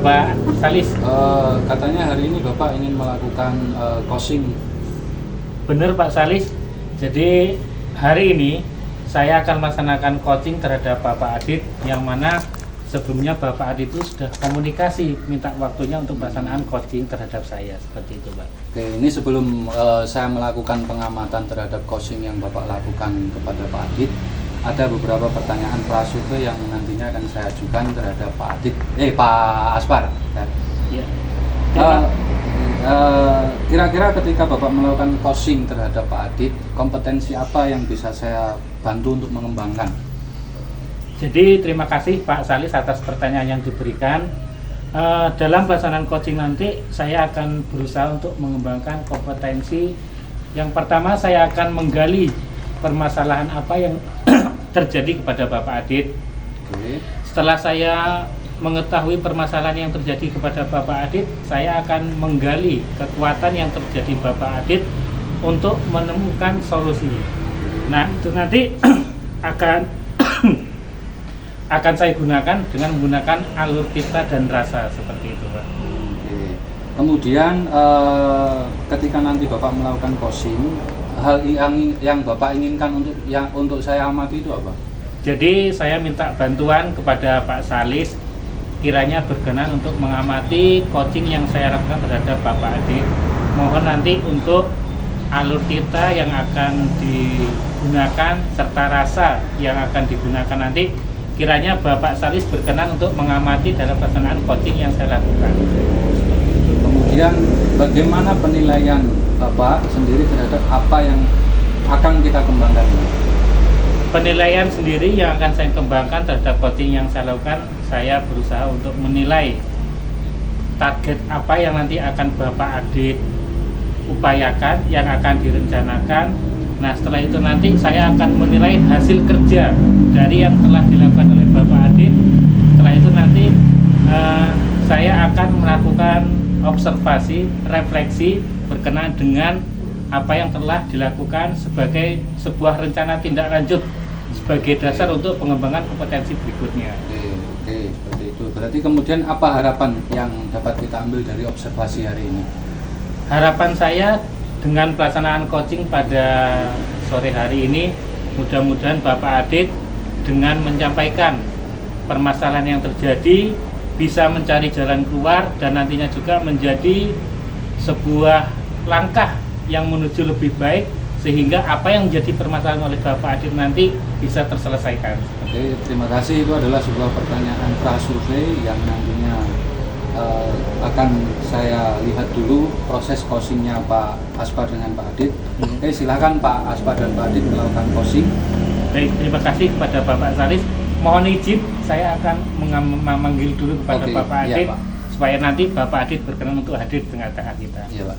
Pak Salis? Katanya hari ini Bapak ingin melakukan coaching. Benar Pak Salis. Jadi hari ini saya akan melaksanakan coaching terhadap Bapak Adit, yang mana sebelumnya Bapak Adit itu sudah komunikasi minta waktunya untuk pelaksanaan coaching terhadap saya, seperti itu Pak. Oke, ini sebelum saya melakukan pengamatan terhadap coaching yang Bapak lakukan kepada Pak Adit, ada beberapa pertanyaan prasurvei yang nantinya akan saya ajukan terhadap Pak Aspar. Ya. Kira-kira ketika Bapak melakukan coaching terhadap Pak Adit, kompetensi apa yang bisa saya bantu untuk mengembangkan? Jadi terima kasih Pak Salis atas pertanyaan yang diberikan. Dalam pelaksanaan coaching nanti saya akan berusaha untuk mengembangkan kompetensi. Yang pertama, saya akan menggali permasalahan apa yang terjadi kepada Bapak Adit. Oke. Setelah saya mengetahui permasalahan yang terjadi kepada Bapak Adit, saya akan menggali kekuatan yang terjadi Bapak Adit untuk menemukan solusi. Nah, itu nanti akan saya gunakan dengan menggunakan alur cipta dan rasa, seperti itu Pak. Oke. Kemudian ketika nanti Bapak melakukan coaching, hal yang Bapak inginkan untuk saya amati itu apa? Jadi saya minta bantuan kepada Pak Salis, kiranya berkenan untuk mengamati coaching yang saya lakukan terhadap Bapak Adit. Mohon nanti untuk alur cipta yang akan digunakan serta rasa yang akan digunakan nanti, kiranya Bapak Salis berkenan untuk mengamati dalam pelaksanaan coaching yang saya lakukan. Kemudian bagaimana penilaian Bapak sendiri terhadap apa yang akan kita kembangkan? Penilaian sendiri yang akan saya kembangkan terhadap coaching yang saya lakukan, saya berusaha untuk menilai target apa yang nanti akan Bapak Adit upayakan, yang akan direncanakan. Nah, setelah itu nanti saya akan menilai hasil kerja dari yang telah dilakukan oleh Bapak Adit. Setelah itu nanti saya akan melakukan observasi, refleksi berkenaan dengan apa yang telah dilakukan sebagai sebuah rencana tindak lanjut sebagai dasar untuk pengembangan kompetensi berikutnya. Oke, seperti itu. Berarti kemudian apa harapan yang dapat kita ambil dari observasi hari ini? Harapan saya dengan pelaksanaan coaching pada sore hari ini, mudah-mudahan Bapak Adit dengan menyampaikan permasalahan yang terjadi bisa mencari jalan keluar dan nantinya juga menjadi sebuah langkah yang menuju lebih baik, sehingga apa yang menjadi permasalahan oleh Bapak Adit nanti bisa terselesaikan. Oke, terima kasih. Itu adalah sebuah pertanyaan prasurvei yang nantinya akan saya lihat dulu proses coachingnya Pak Aspar dengan Pak Adit. Oke, silakan Pak Aspar dan Pak Adit melakukan coaching. Baik, terima kasih kepada Bapak Salis. Mohon izin, saya akan memanggil dulu kepada Bapak Adit, iya, Pak. supaya nanti Bapak Adit berkenan untuk hadir di tengah-tengah kita. Iya Pak,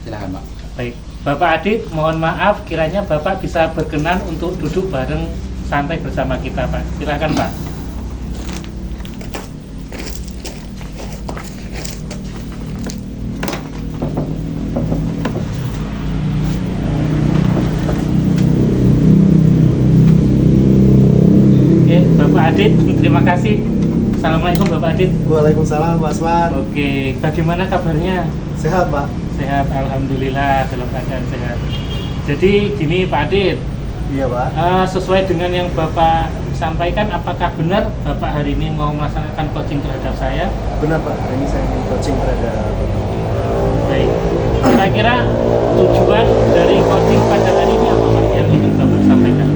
silakan Pak. Baik, Bapak Adit, mohon maaf kiranya Bapak bisa berkenan untuk duduk bareng santai bersama kita Pak. Silakan Pak. Oke, Bapak Adit, terima kasih. Assalamualaikum Bapak Adit. Waalaikumsalam Pak Asman. Oke, bagaimana kabarnya? Sehat Pak? Sehat, alhamdulillah, dalam keadaan sehat. Jadi gini Pak Adit, Iya Pak. sesuai dengan yang Bapak sampaikan, apakah benar Bapak hari ini mau melaksanakan coaching terhadap saya? Benar Pak, hari ini saya ingin coaching terhadap Baik, kira-kira tujuan dari coaching pada hari ini apa Pak yang ingin Bapak sampaikan?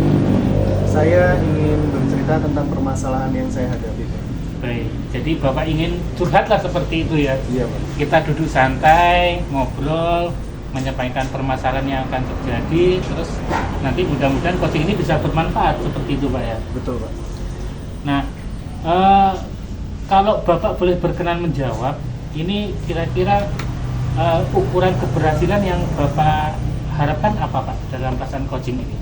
Saya ingin bercerita tentang permasalahan yang saya hadapi Pak. Baik, jadi Bapak ingin curhatlah seperti itu ya. Iya Pak. Kita duduk santai, ngobrol, menyampaikan permasalahan yang akan terjadi, terus nanti mudah-mudahan coaching ini bisa bermanfaat, seperti itu Pak ya. Betul Pak. Nah, kalau Bapak boleh berkenan menjawab, ini kira-kira ukuran keberhasilan yang Bapak harapkan apa Pak dalam pelaksanaan coaching ini?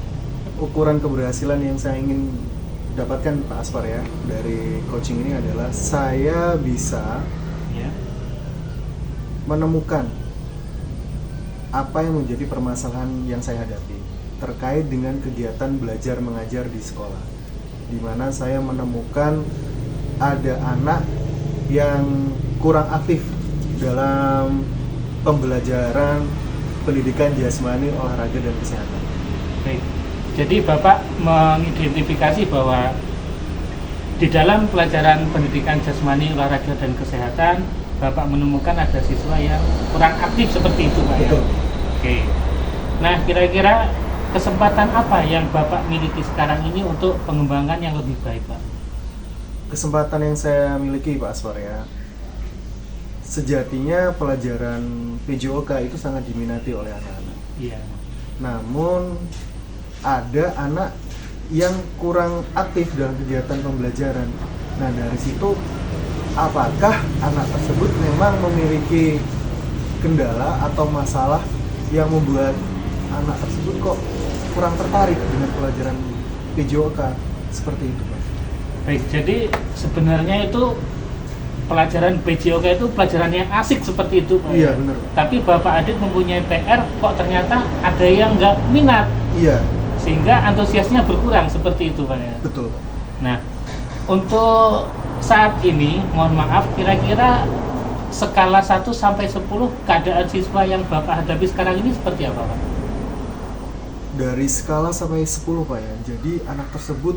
Ukuran keberhasilan yang saya ingin dapatkan Pak Aspar ya dari coaching ini adalah saya bisa Ya. menemukan apa yang menjadi permasalahan yang saya hadapi terkait dengan kegiatan belajar mengajar di sekolah, di mana saya menemukan ada anak yang kurang aktif dalam pembelajaran pendidikan jasmani, olahraga, dan kesehatan. Baik. Jadi Bapak mengidentifikasi bahwa di dalam pelajaran pendidikan jasmani, olahraga, dan kesehatan, Bapak menemukan ada siswa yang kurang aktif seperti itu, Pak. Betul. Ya? Oke. Nah, kira-kira kesempatan apa yang Bapak miliki sekarang ini untuk pengembangan yang lebih baik, Pak? Kesempatan yang saya miliki, Pak Aswar, ya, sejatinya pelajaran PJOK itu sangat diminati oleh anak-anak. Iya. Namun ada anak yang kurang aktif dalam kegiatan pembelajaran. Nah, dari situ apakah anak tersebut memang memiliki kendala atau masalah yang membuat anak tersebut kok kurang tertarik dengan pelajaran PJOK seperti itu, Pak? Baik, jadi sebenarnya itu pelajaran PJOK itu pelajaran yang asik seperti itu, Pak. Iya, benar, Pak. Tapi Bapak Adit mempunyai PR, kok ternyata ada yang nggak minat, Iya, sehingga antusiasnya berkurang seperti itu, Pak. Ya. betul, Pak. Nah, untuk saat ini, mohon maaf, kira-kira skala 1 sampai 10 keadaan siswa yang Bapak hadapi sekarang ini seperti apa, Pak? Dari skala sampai 10, Pak, ya. Jadi anak tersebut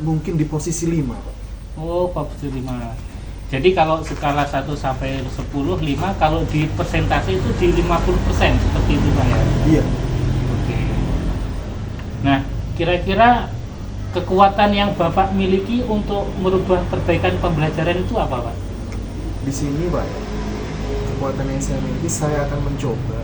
mungkin di posisi 5, Pak. Oh, posisi 5. Jadi kalau skala 1 sampai 10, 5, kalau di persentase itu di 50% seperti itu, Pak, ya? Iya. Oke. Nah, kira-kira kekuatan yang Bapak miliki untuk merubah perbaikan pembelajaran itu apa, Pak? Di sini, Pak, ya, kekuatan yang saya miliki, saya akan mencoba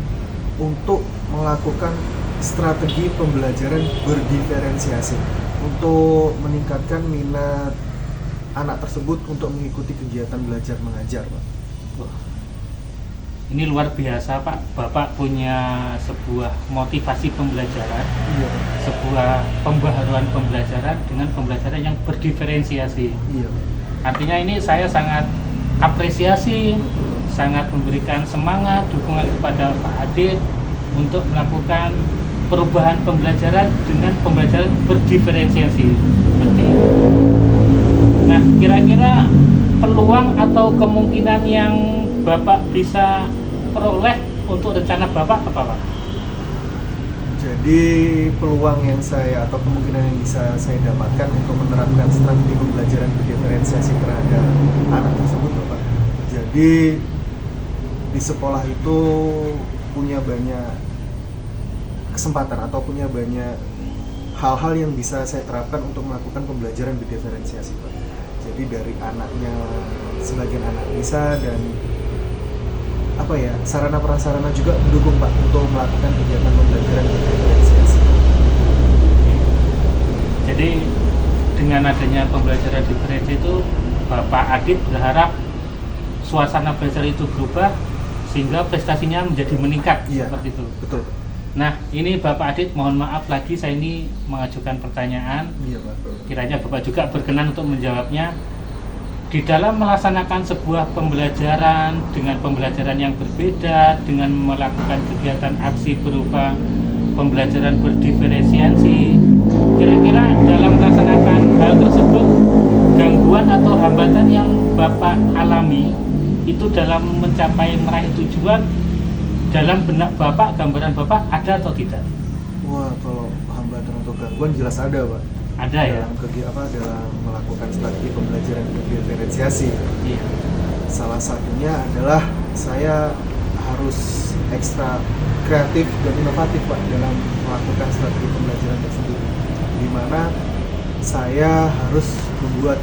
untuk melakukan strategi pembelajaran berdiferensiasi untuk meningkatkan minat anak tersebut untuk mengikuti kegiatan belajar mengajar, Pak. Wah, ini luar biasa, Pak. Bapak punya sebuah motivasi pembelajaran, Iya, Pak. sebuah pembaharuan pembelajaran dengan pembelajaran yang berdiferensiasi. Iya, Pak. Artinya ini saya sangat apresiasi, sangat memberikan semangat, dukungan kepada Pak Adit untuk melakukan perubahan pembelajaran dengan pembelajaran berdiferensiasi. Seperti itu. Nah, kira-kira peluang atau kemungkinan yang Bapak bisa peroleh untuk rencana Bapak apa, Pak? Jadi peluang yang saya atau kemungkinan yang bisa saya dapatkan untuk menerapkan strategi pembelajaran berdiferensiasi terhadap anak tersebut, Bapak. Jadi di sekolah itu punya banyak kesempatan atau punya banyak hal-hal yang bisa saya terapkan untuk melakukan pembelajaran berdiferensiasi, Pak. Jadi dari anaknya, sebagian anak bisa, dan apa ya, sarana prasarana juga mendukung, Pak, untuk melakukan kegiatan pembelajaran berdiferensiasi. Jadi dengan adanya pembelajaran diferensiasi itu, Bapak Adit berharap suasana belajar itu berubah sehingga prestasinya menjadi meningkat. Iya, Seperti itu. betul. Nah, ini Bapak Adit, mohon maaf lagi saya ini mengajukan pertanyaan. Iya, Pak. Kiranya Bapak juga berkenan untuk menjawabnya. Di dalam melaksanakan sebuah pembelajaran dengan pembelajaran yang berbeda, dengan melakukan kegiatan aksi berupa pembelajaran berdiferensiasi, kira-kira dalam melaksanakan hal tersebut, gangguan atau hambatan yang Bapak alami itu dalam mencapai meraih tujuan, dalam benak Bapak, gambaran Bapak ada atau tidak? Wah, kalau hambatan atau gangguan jelas ada, Pak. Ada ya? Dalam melakukan strategi pembelajaran berdiferensiasi. Iya. Salah satunya adalah saya harus ekstra kreatif dan inovatif, Pak, dalam melakukan strategi pembelajaran tersebut, di mana saya harus membuat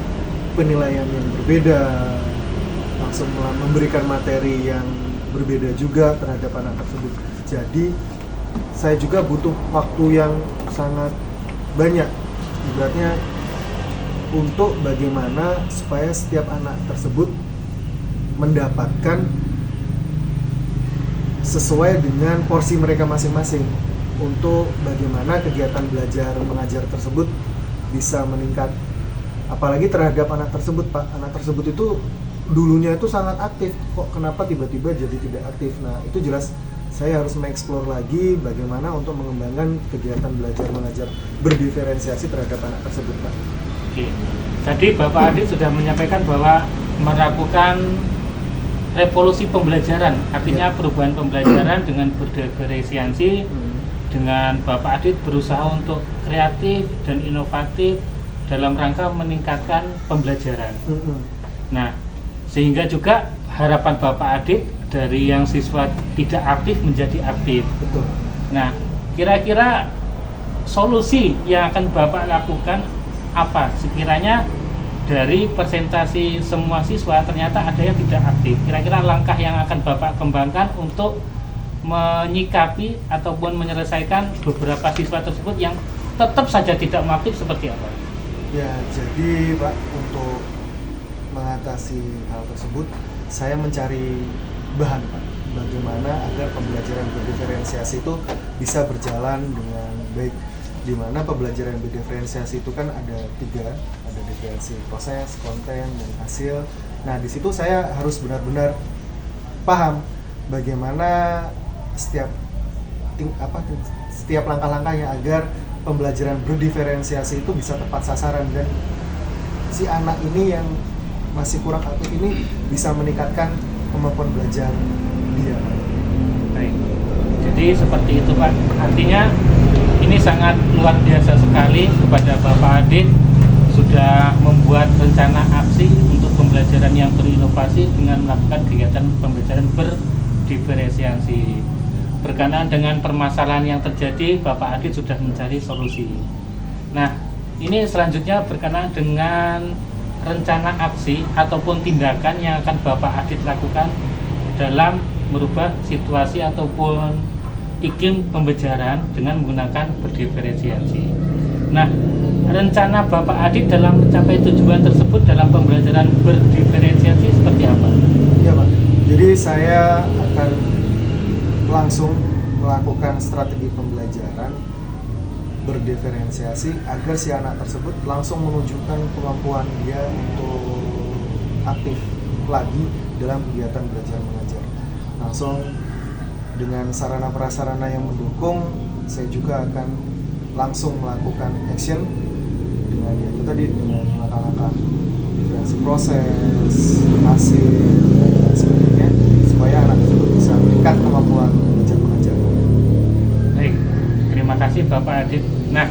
penilaian yang berbeda, langsung memberikan materi yang berbeda juga terhadap anak tersebut. Jadi saya juga butuh waktu yang sangat banyak, ibaratnya, untuk bagaimana supaya setiap anak tersebut mendapatkan sesuai dengan porsi mereka masing-masing, untuk bagaimana kegiatan belajar mengajar tersebut bisa meningkat. Apalagi terhadap anak tersebut, Pak. Anak tersebut itu dulunya itu sangat aktif, kok kenapa tiba-tiba jadi tidak aktif. Nah, itu jelas saya harus mengeksplor lagi bagaimana untuk mengembangkan kegiatan belajar mengajar berdiferensiasi terhadap anak tersebut, Pak. Oke. Tadi Bapak Adit sudah menyampaikan bahwa melakukan revolusi pembelajaran, artinya perubahan pembelajaran dengan berdiferensiasi. Dengan Bapak Adit berusaha untuk kreatif dan inovatif dalam rangka meningkatkan pembelajaran. Nah, sehingga juga harapan Bapak Adit dari yang siswa tidak aktif menjadi aktif. Betul. Nah, kira-kira solusi yang akan Bapak lakukan apa? Sekiranya dari presentasi semua siswa ternyata ada yang tidak aktif. Kira-kira langkah yang akan Bapak kembangkan untuk menyikapi ataupun menyelesaikan beberapa siswa tersebut yang tetap saja tidak aktif seperti apa? Ya, jadi Pak, untuk mengatasi hal tersebut, saya mencari bahan Pak, bagaimana agar pembelajaran berdiferensiasi itu bisa berjalan dengan baik. Di mana pembelajaran berdiferensiasi itu kan ada 3, ada diferensi proses, konten, dan hasil. Nah, di situ saya harus benar-benar paham bagaimana setiap langkah-langkahnya agar pembelajaran berdiferensiasi itu bisa tepat sasaran dan si anak ini yang masih kurang aktif ini bisa meningkatkan kemampuan belajar dia. Baik. Jadi seperti itu Pak. Artinya ini sangat luar biasa sekali kepada Bapak Adit sudah membuat rencana aksi untuk pembelajaran yang berinovasi dengan melakukan kegiatan pembelajaran berdiferensiasi. Berkenaan dengan permasalahan yang terjadi, Bapak Adit sudah mencari solusi. Nah, ini selanjutnya berkenaan dengan rencana aksi ataupun tindakan yang akan Bapak Adit lakukan dalam merubah situasi ataupun iklim pembelajaran dengan menggunakan berdiferensiasi. Nah, rencana Bapak Adit dalam mencapai tujuan tersebut dalam pembelajaran berdiferensiasi seperti apa? Iya Pak, jadi saya akan langsung melakukan strategi pembelajaran berdiferensiasi agar si anak tersebut langsung menunjukkan kemampuan dia untuk aktif lagi dalam kegiatan belajar mengajar. Langsung dengan sarana prasarana yang mendukung, saya juga akan langsung melakukan action dengan yaitu tadi dengan langkah-langkah diferensi proses, hasil, dan sebagainya supaya anak tersebut bisa meningkat kemampuan belajar mengajar. Baik, terima kasih Bapak Adit. Nah,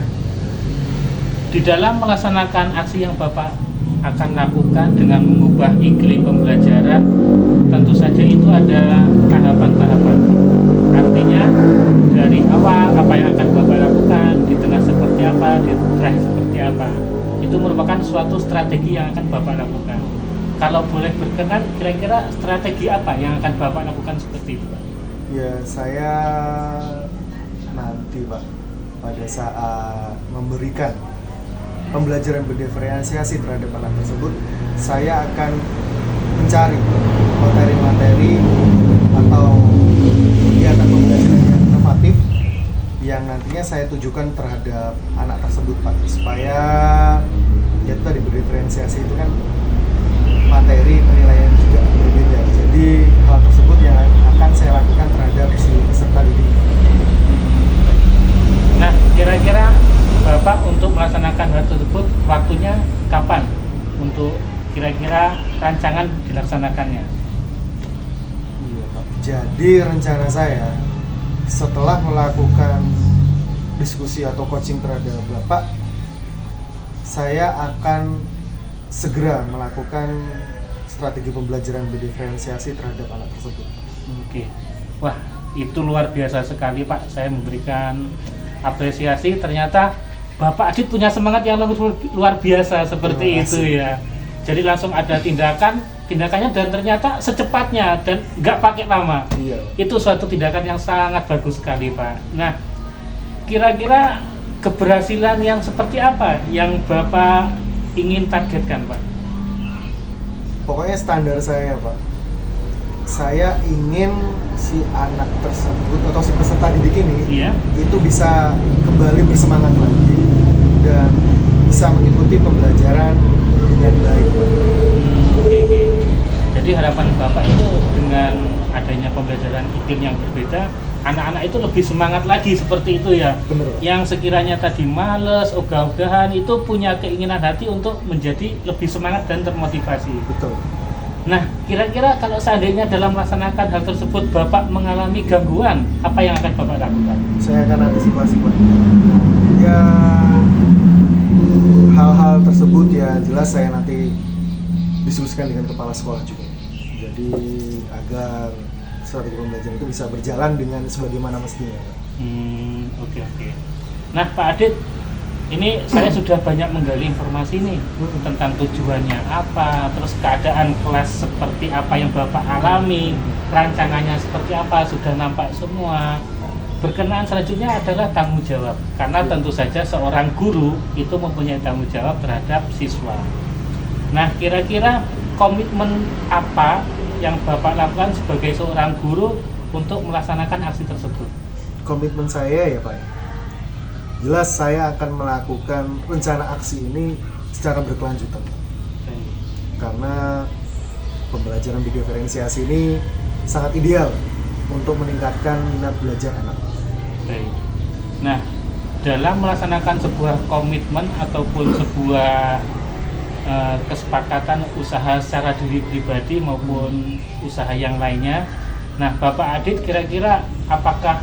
di dalam melaksanakan aksi yang Bapak akan lakukan dengan mengubah iklim pembelajaran, tentu saja itu ada tahapan-tahapan. Artinya dari awal apa yang akan Bapak lakukan, di tengah seperti apa, di terakhir seperti apa. Itu merupakan suatu strategi yang akan Bapak lakukan. Kalau boleh berkenan, kira-kira strategi apa yang akan Bapak lakukan seperti itu, Pak? Ya, saya nanti Pak, pada saat memberikan pembelajaran berdiferensiasi terhadap anak tersebut, saya akan mencari materi-materi atau kegiatan pembelajaran yang inovatif yang nantinya saya tujukan terhadap anak tersebut Pak, supaya ya tadi berdiferensiasi itu kan materi penilaian juga berbeda. Jadi hal tersebut yang akan saya lakukan terhadap si peserta didik. Nah, kira-kira Bapak untuk melaksanakan hal tersebut waktunya kapan untuk kira-kira rancangan dilaksanakannya? Iya Pak. Jadi rencana saya setelah melakukan diskusi atau coaching terhadap Bapak, saya akan segera melakukan strategi pembelajaran berdiferensiasi terhadap anak tersebut. Oke. Wah, itu luar biasa sekali Pak. Saya memberikan apresiasi. Ternyata Bapak Adit punya semangat yang luar biasa seperti itu ya. Jadi langsung ada tindakannya dan ternyata secepatnya dan nggak pakai lama. Iya. Itu suatu tindakan yang sangat bagus sekali Pak. Nah, kira-kira keberhasilan yang seperti apa yang Bapak ingin targetkan Pak? Pokoknya standar saya Pak, saya ingin si anak tersebut atau si peserta didik ini itu bisa kembali bersemangat lagi dan bisa mengikuti pembelajaran dengan baik Pak. Oke. Jadi harapan Bapak itu dengan adanya pembelajaran iklim yang berbeda, anak-anak itu lebih semangat lagi seperti itu ya. Bener. Yang sekiranya tadi males, ogah-ogahan itu punya keinginan hati untuk menjadi lebih semangat dan termotivasi. Betul. Nah, kira-kira kalau seandainya dalam melaksanakan hal tersebut Bapak mengalami gangguan, apa yang akan Bapak lakukan? Saya akan antisipasi Pak. Ya, hal-hal tersebut ya jelas saya nanti diskusikan dengan kepala sekolah juga. Jadi agar strategi pembelajaran itu bisa berjalan dengan sebagaimana mestinya. Oke. Nah, Pak Adit, ini saya sudah banyak menggali informasi nih tentang tujuannya apa, terus keadaan kelas seperti apa yang Bapak alami, rancangannya seperti apa, sudah nampak semua. Berkenaan selanjutnya adalah tanggung jawab, karena tentu saja seorang guru itu mempunyai tanggung jawab terhadap siswa. Nah, kira-kira komitmen apa yang Bapak lakukan sebagai seorang guru untuk melaksanakan aksi tersebut? Komitmen saya ya Pak, jelas saya akan melakukan rencana aksi ini secara berkelanjutan, karena pembelajaran bidiferensiasi ini sangat ideal untuk meningkatkan minat belajar anak. Nah, dalam melaksanakan sebuah komitmen ataupun sebuah kesepakatan usaha secara diri pribadi maupun usaha yang lainnya, nah Bapak Adit kira-kira apakah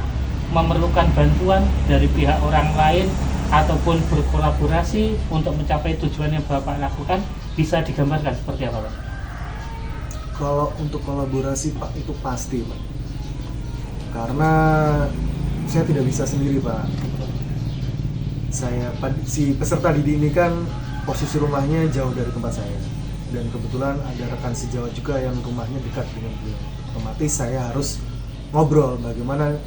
memerlukan bantuan dari pihak orang lain ataupun berkolaborasi untuk mencapai tujuan yang Bapak lakukan, bisa digambarkan seperti apa Pak? Kalau untuk kolaborasi Pak, itu pasti Pak, karena saya tidak bisa sendiri Pak. Si peserta didik ini kan posisi rumahnya jauh dari tempat saya, dan kebetulan ada rekan sejawat juga yang rumahnya dekat dengan beliau. Otomatis saya harus ngobrol bagaimana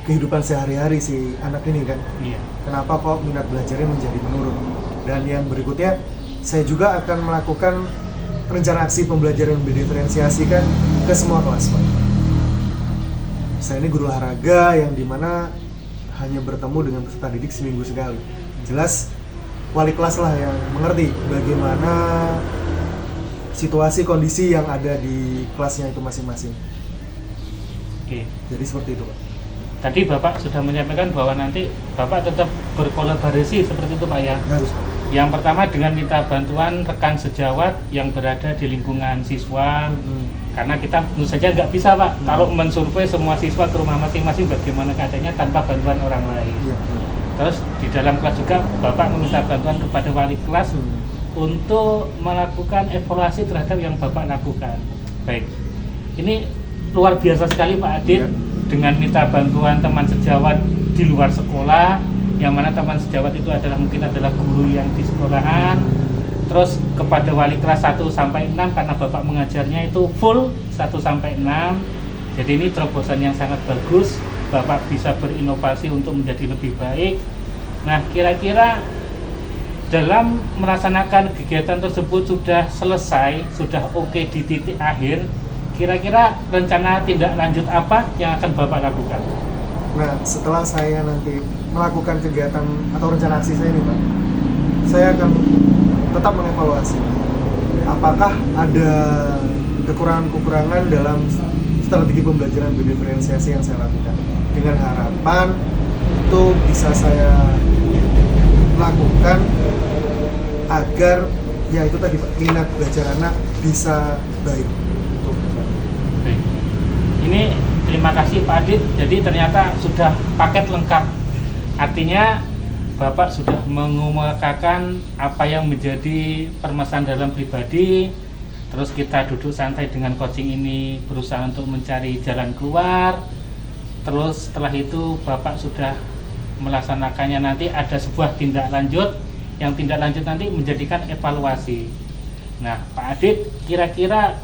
kehidupan sehari-hari si anak ini kan. Iya. Kenapa kok minat belajarnya menjadi menurun? Dan yang berikutnya, saya juga akan melakukan rencana aksi pembelajaran berdiferensiasi kan ke semua kelas Pak. Saya ini guru olahraga yang dimana hanya bertemu dengan peserta didik seminggu sekali. Jelas wali kelas lah yang mengerti bagaimana situasi kondisi yang ada di kelasnya itu masing-masing. Oke. Jadi seperti itu Pak. Tadi Bapak sudah menyampaikan bahwa nanti Bapak tetap berkolaborasi seperti itu Pak ya? Harus Pak. Yang pertama dengan minta bantuan rekan sejawat yang berada di lingkungan siswa, karena kita tentu saja nggak bisa Pak kalau mensurvei semua siswa ke rumah masing-masing bagaimana keadaannya tanpa bantuan orang lain. Iya. Terus di dalam kelas juga Bapak meminta bantuan kepada wali kelas untuk melakukan evaluasi terhadap yang Bapak lakukan. Baik, ini luar biasa sekali Pak Adit. Iya. Dengan minta bantuan teman sejawat di luar sekolah, yang mana teman sejawat itu mungkin adalah guru yang di sekolahan, terus kepada wali kelas 1-6 karena Bapak mengajarnya itu full 1-6. Jadi ini terobosan yang sangat bagus, Bapak bisa berinovasi untuk menjadi lebih baik. Nah, kira-kira dalam melaksanakan kegiatan tersebut sudah selesai, sudah oke di titik akhir, kira-kira rencana tindak lanjut apa yang akan Bapak lakukan? Nah, setelah saya nanti melakukan kegiatan atau rencana aksi saya ini Pak, saya akan tetap mengevaluasi apakah ada kekurangan-kekurangan dalam strategi pembelajaran berdiferensiasi yang saya lakukan, dengan harapan itu bisa saya lakukan agar ya itu tadi Pak, minat belajar anak bisa baik. Ini terima kasih Pak Adit, jadi ternyata sudah paket lengkap. Artinya Bapak sudah mengemukakan apa yang menjadi permasalahan dalam pribadi. Terus kita duduk santai dengan coaching ini, berusaha untuk mencari jalan keluar. Terus setelah itu Bapak sudah melaksanakannya, nanti ada sebuah tindak lanjut, yang tindak lanjut nanti menjadikan evaluasi. Nah Pak Adit, kira-kira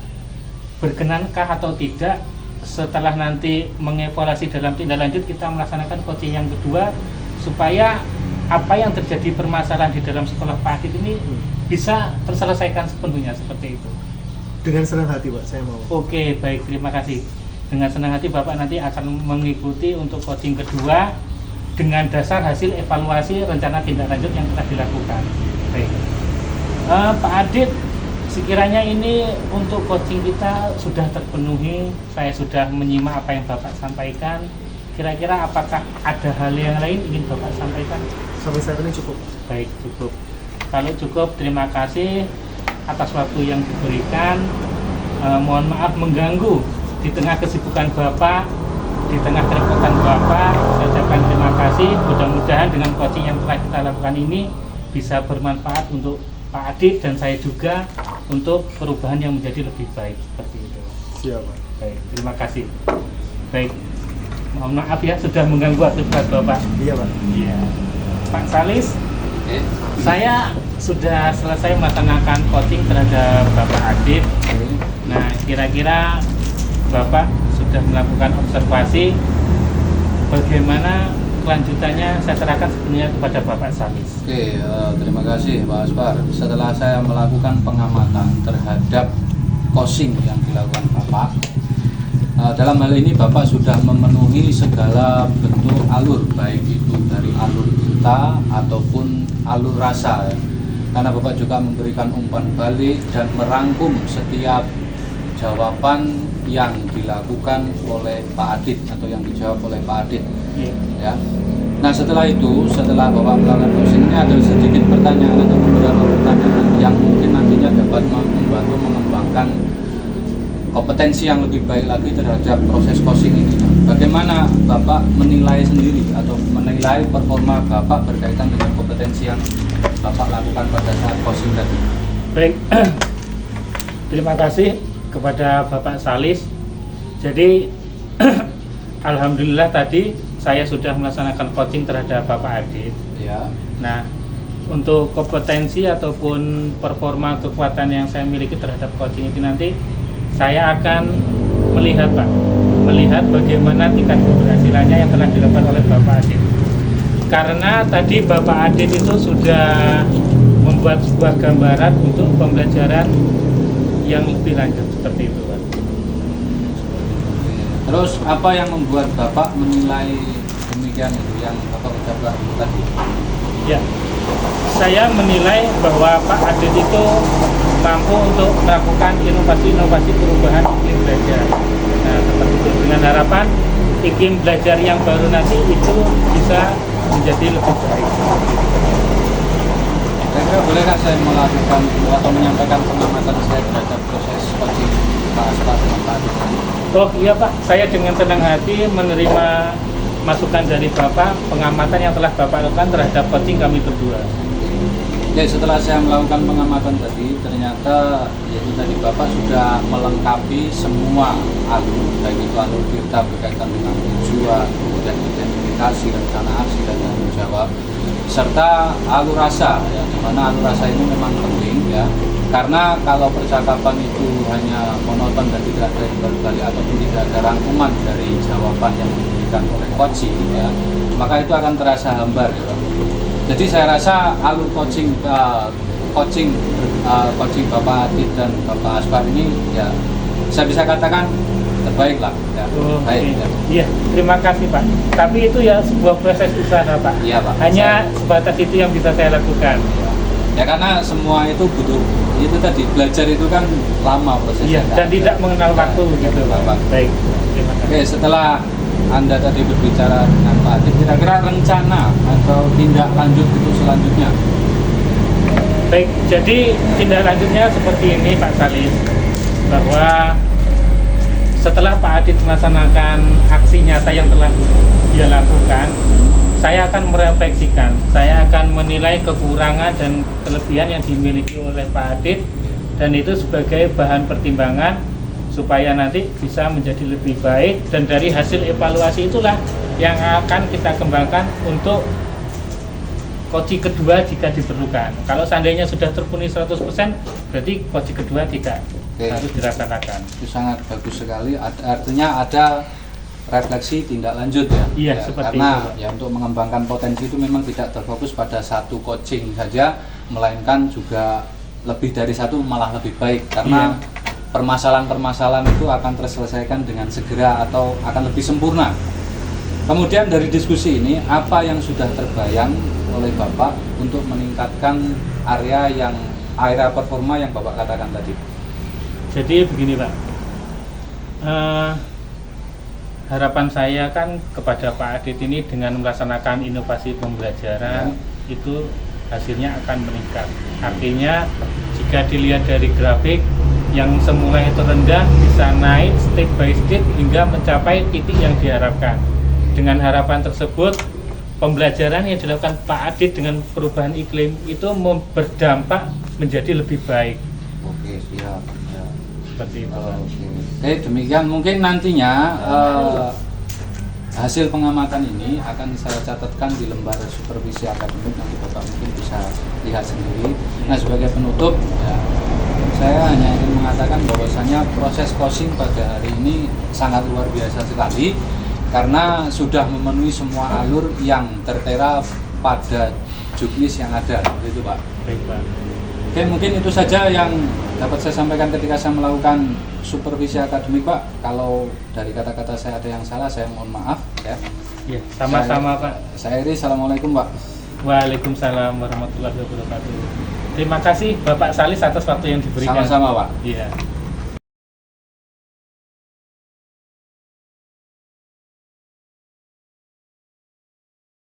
berkenankah atau tidak setelah nanti mengevaluasi dalam tindak lanjut kita melaksanakan coaching yang kedua, supaya apa yang terjadi permasalahan di dalam sekolah Pak Adit ini bisa terselesaikan sepenuhnya seperti itu? Dengan senang hati Pak, saya mau. Oke, baik, terima kasih. Dengan senang hati Bapak nanti akan mengikuti untuk coaching kedua dengan dasar hasil evaluasi rencana tindak lanjut yang telah dilakukan. Baik, Pak Adit, sekiranya ini untuk coaching kita sudah terpenuhi, saya sudah menyimak apa yang Bapak sampaikan. Kira-kira apakah ada hal yang lain ingin Bapak sampaikan? Sampai saat ini cukup. Baik, cukup. Kalau cukup, terima kasih atas waktu yang diberikan. mohon maaf mengganggu di tengah kesibukan Bapak, di tengah kerepotan Bapak. Saya ucapkan terima kasih. Mudah-mudahan dengan coaching yang telah kita lakukan ini bisa bermanfaat untuk Pak Adit dan saya juga untuk perubahan yang menjadi lebih baik seperti itu. Siap, Pak. Baik, terima kasih. Baik, mohon maaf ya sudah mengganggu aktivitas Bapak. Iya, Pak. Iya, Pak Salis, Oke. saya sudah selesai melaksanakan coaching terhadap Bapak Adit. Nah, kira-kira Bapak sudah melakukan observasi, bagaimana kelanjutannya saya serahkan sebenarnya kepada Bapak Salis. Oke, terima kasih Pak Aspar. Setelah saya melakukan pengamatan terhadap coaching yang dilakukan Bapak, dalam hal ini Bapak sudah memenuhi segala bentuk alur, baik itu dari alur kita ataupun alur rasa, ya. Karena Bapak juga memberikan umpan balik dan merangkum setiap jawaban yang dilakukan oleh Pak Adit atau yang dijawab oleh Pak Adit. Ya. Nah, setelah itu, setelah Bapak melakukan coaching, ini ada sedikit pertanyaan atau beberapa pertanyaan yang mungkin nantinya dapat membantu mengembangkan kompetensi yang lebih baik lagi terhadap proses coaching ini. Bagaimana Bapak menilai sendiri atau menilai performa Bapak berkaitan dengan kompetensi yang Bapak lakukan pada saat coaching tadi? Baik, terima kasih kepada Bapak Salis. Jadi alhamdulillah tadi saya sudah melaksanakan coaching terhadap Bapak Adit. Ya. Nah, untuk kompetensi ataupun performa kekuatan yang saya miliki terhadap coaching itu nanti saya akan melihat, Pak, melihat bagaimana tingkat keberhasilannya yang telah dilakukan oleh Bapak Adit. Karena tadi Bapak Adit itu sudah membuat sebuah gambaran untuk pembelajaran yang lebih lanjut seperti itu, Pak. Terus apa yang membuat Bapak menilai demikian itu yang Bapak ucapkan tadi? Ya, saya menilai bahwa Pak Adit itu mampu untuk melakukan inovasi-inovasi perubahan iklim belajar. Nah, seperti itu, dengan harapan iklim belajar yang baru nanti itu bisa menjadi lebih baik. Kira-kira bolehkah saya melakukan atau menyampaikan pengamatan saya terhadap proses coaching Pak Aspar dengan Pak Adit? Oh iya Pak, saya dengan senang hati menerima masukan dari Bapak, pengamatan yang telah Bapak lakukan terhadap coaching kami berdua. Oke, setelah saya melakukan pengamatan tadi, ternyata yaitu tadi Bapak sudah melengkapi semua alur, baik itu alur kita berkaitan dengan tujuan, kemudian identifikasi, rencana aksi dan tanggung jawab, serta alur rasa, ya, di mana alur rasa ini memang penting, ya, karena kalau percakapan itu hanya monoton dan tidak ada digali ataupun tidak ada rangkuman dari jawaban yang diberikan oleh coaching, ya, maka itu akan terasa hambar, ya. Jadi saya rasa alur coaching Bapak Adit dan Bapak Aspar ini, ya, saya bisa katakan terbaik lah, ya. Oh, Baik, ya. Iya, terima kasih Pak. Tapi itu ya sebuah proses usaha Pak. Iya, Pak. Hanya sebatas itu yang bisa saya lakukan. Ya, karena semua itu butuh, itu tadi belajar itu kan lama prosesnya. Iya, dan tidak mengenal waktu gitu Pak. Baik, terima kasih. Oke, setelah Anda tadi berbicara dengan Pak Adit, kira-kira rencana atau tindak lanjut itu selanjutnya? Baik, jadi tindak lanjutnya seperti ini Pak Salis, bahwa setelah Pak Adit melaksanakan aksi nyata yang telah dia lakukan, saya akan merefleksikan, saya akan menilai kekurangan dan kelebihan yang dimiliki oleh Pak Adit, dan itu sebagai bahan pertimbangan supaya nanti bisa menjadi lebih baik, dan dari hasil evaluasi itulah yang akan kita kembangkan untuk coaching kedua jika diperlukan. Kalau seandainya sudah terpenuhi 100%, berarti coaching kedua tidak harus dilaksanakan. Itu sangat bagus sekali, artinya ada refleksi tindak lanjut, ya. Iya, ya, seperti karena itu. Ya, untuk mengembangkan potensi itu memang tidak terfokus pada satu coaching saja, melainkan juga lebih dari satu, malah lebih baik, karena permasalahan-permasalahan itu akan terselesaikan dengan segera atau akan lebih sempurna. Kemudian dari diskusi ini, apa yang sudah terbayang oleh Bapak untuk meningkatkan area performa yang Bapak katakan tadi? Jadi begini Pak, harapan saya kan kepada Pak Adit ini dengan melaksanakan inovasi pembelajaran itu hasilnya akan meningkat. Artinya jika dilihat dari grafik yang semula itu rendah bisa naik step by step hingga mencapai titik yang diharapkan. Dengan harapan tersebut, pembelajaran yang dilakukan Pak Adit dengan perubahan iklim itu berdampak menjadi lebih baik. Oke, siap. Ya. Seperti itu, Pak. Oke, demikian mungkin nantinya hasil pengamatan ini akan saya catatkan di lembar supervisi akademik, nanti Bapak mungkin bisa lihat sendiri. Nah, sebagai penutup, ya, saya hanya ingin mengatakan bahwasanya proses coaching pada hari ini sangat luar biasa sekali karena sudah memenuhi semua alur yang tertera pada juknis yang ada, gitu Pak. Baik, Pak. Oke, mungkin itu saja yang dapat saya sampaikan ketika saya melakukan supervisi akademik, Pak. Kalau dari kata-kata saya ada yang salah, saya mohon maaf ya. Ya, sama-sama, Pak. Saya Iri, assalamualaikum, Pak. Waalaikumsalam warahmatullahi wabarakatuh. Terima kasih Bapak Salis atas waktu yang diberikan. Sama-sama, Pak. Iya.